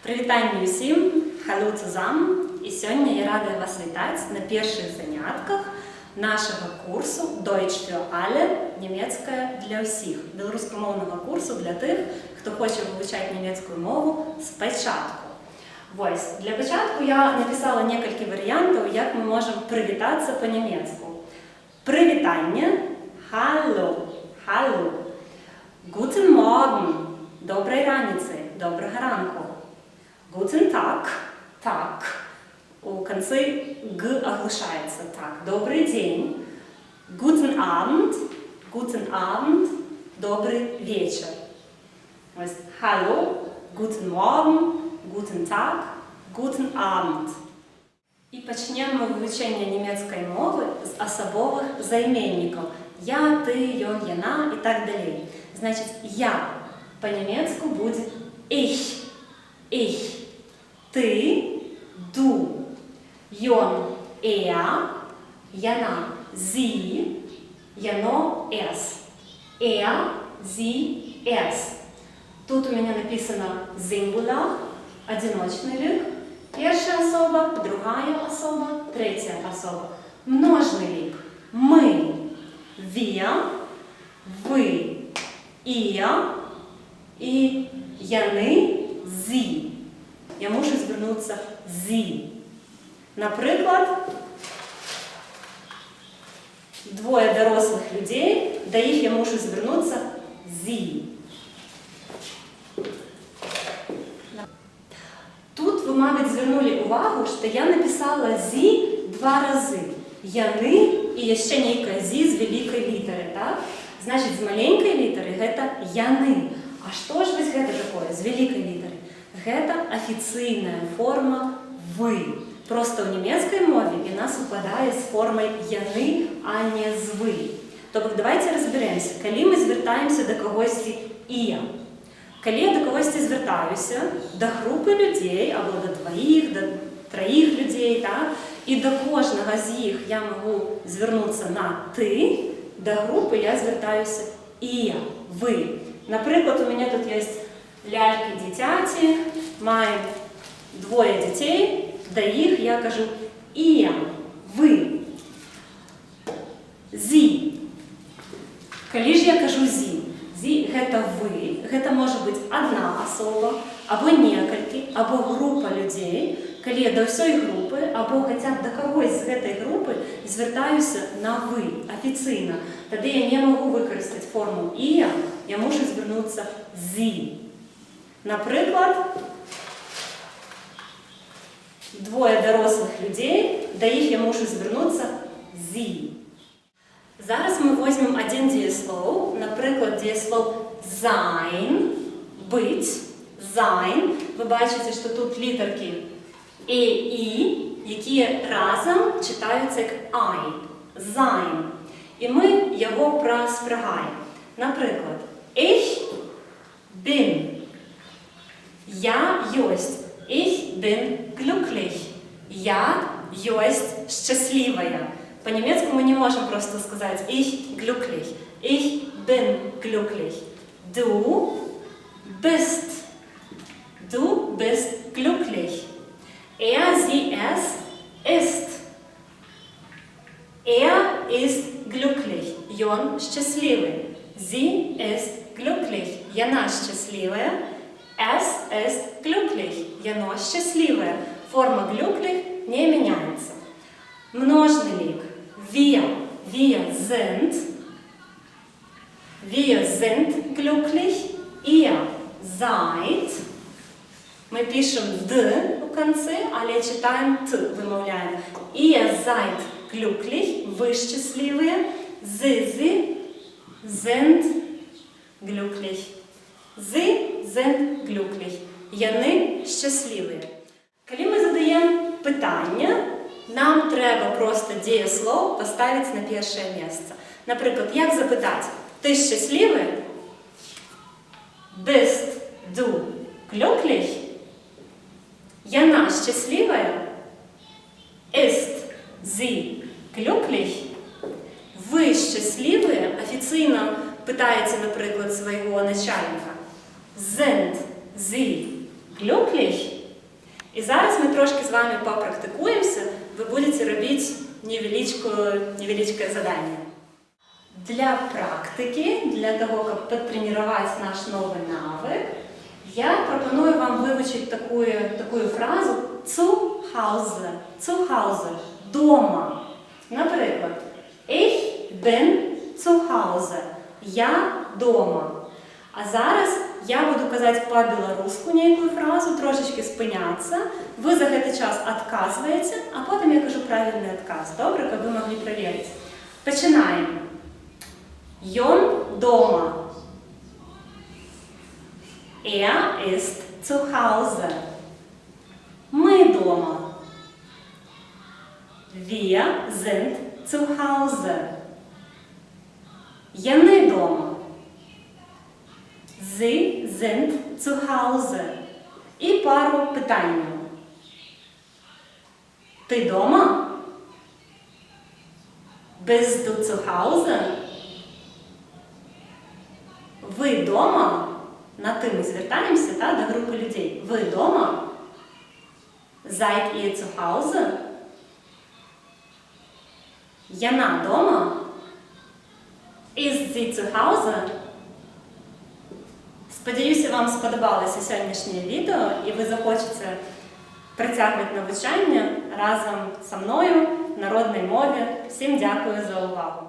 Привітання усім! Hallo zusammen! І сьогодні я рада вас вітати на перших занятках нашого курсу Deutsch für alle – німецька для всіх, білоруськомовного курсу для тих, хто хоче вивчати німецьку мову спочатку. Ось, для початку я написала кілька варіантів, як ми можемо привітатися по-німецьку. Привітання – Hallo, Hallo. Guten Morgen – доброї раниці, доброго ранку. Guten Tag, так. У конце Г оглушается. Так, добрый день. Guten Abend, добрый вечер. Hallo, guten Morgen, guten Tag, guten Abend. І почнемо вивчення німецької мови з особових займенників. Я, ти, йон, яна і так далі. Значить, я по-німецьку буде ich, ich. Ты, du, йон, яна, sie, яно, es, sie, es. Тут у меня написано singular, одиночный лик, первая особа, другая особа, третья особа. Множный лик. Мы, wir, вы, ihr і яни, sie. Я мушу звернутися «зі». Наприклад, двоє дорослих людей, до їх я мушу звернутися «зі». Тут ви, мабуть, звернули увагу, що я написала «зі» два рази. Яни і ще некое «зі» з великої літери, так? Значить, з маленької літери це яни. А що ж ось це таке з великої літери? Гэта офіційна форма «ви». Просто в німецькій мові вона співпадає з формою «яни», а не з «ви». Тобто, давайте розберемося, коли ми звертаємося до когось «ія». Коли я до когось звертаюся, до групи людей, або до двоїх, до троїх людей, так? І до кожного з їх я можу звернутися на «ти», до групи я звертаюся «ія», «ви». Наприклад, у мене тут є ляльки дитяті, маємо двоє дітей, до їх я кажу «ія», «ви», «зі». Коли ж я кажу «зі»? «Зі» – це «ви», це може бути одна особа, або некілька, або група людей. Коли я до всієї групи, або хоча б до когось з цієї групи звертаюся на «ви» офіційно, тоді я не можу використати форму «ія», я мушу звернутися «зі». Наприклад, двоє дорослих людей, до їх я мушу звернутися «зі». Зараз ми візьмемо один дієслов, наприклад, дієслов sein, бить, sein. Ви бачите, що тут літерки «е», «і», які разом читаються як «ай», sein. І ми його проспрягаємо. Наприклад, ich bin. Я єсть. Ich bin glücklich. Я єсть щасливая. По-німецьку ми не можемо просто сказати ich glücklich. Ich bin glücklich. Du bist. Du bist glücklich. Sie, es ist. Ist glücklich. Йон щасливий. Sie ist glücklich. Яна щасливая. Es ist glücklich. Яно счастливое. Форма glücklich не меняется. Множный лик. Wir. Wir sind. Wir sind glücklich. Ihr seid. Мы пишем «д» у конце, але читаем «т», вымовляем. Ihr seid glücklich. Вы счастливые. Sie sind glücklich. Sie sind glücklich. Яни щасливі. Коли ми задаємо питання, нам треба просто дієслов поставити на перше місце. Наприклад, як запитати? Ти щасливий? Bist du glücklich? Яна щаслива? Ist sie glücklich? Ви щасливі? Офіційно питаєте, наприклад, свого начальника. Sind Sie glücklich? І зараз ми трошки з вами попрактикуємося, ви будете робити невеличке задание. Для практики, для того, щоб потренувати наш новий навик, я пропоную вам вивчити таку фразу zu Hause. Zu Hause. Дома. Наприклад, ich bin zu Hause. Я дома. А зараз я буду казати по-білоруську ніяку фразу, трошечки спинятися. Ви за цей час відказуєте, а потім я кажу правильний відказ. Добре, щоб ви могли перевірити. Починаємо. Йон дома. Er ist zu Hause. Мы дома. Wir sind zu Hause. Яни дома. Sie sind zu Hause. І пару питань. Ти дома? Bist du zu Hause? Ви дома? На ти ми звертаємося до групи людей. Ви дома? Seid ihr zu Hause? Яна дома? Ist sie zu Hause? Сподіваюся, вам сподобалося сьогоднішнє відео і ви захочете притягнути навчання разом зі мною в народній мові. Всім дякую за увагу!